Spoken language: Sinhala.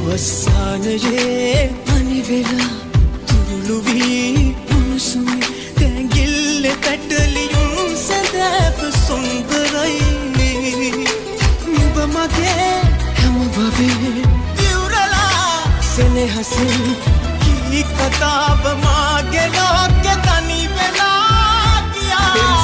වස්සානයේ අනිවෙලා තුරුළුවී උණුසුමි තැඟිල්ල පැටලියුම් සැදැප සුන්දරයි නුඹ මගේ හැම භවයේ දිවුරලා සෙනෙහසින් කී කතාව මාගේ ලෝකෙ තනි වෙලා ගියා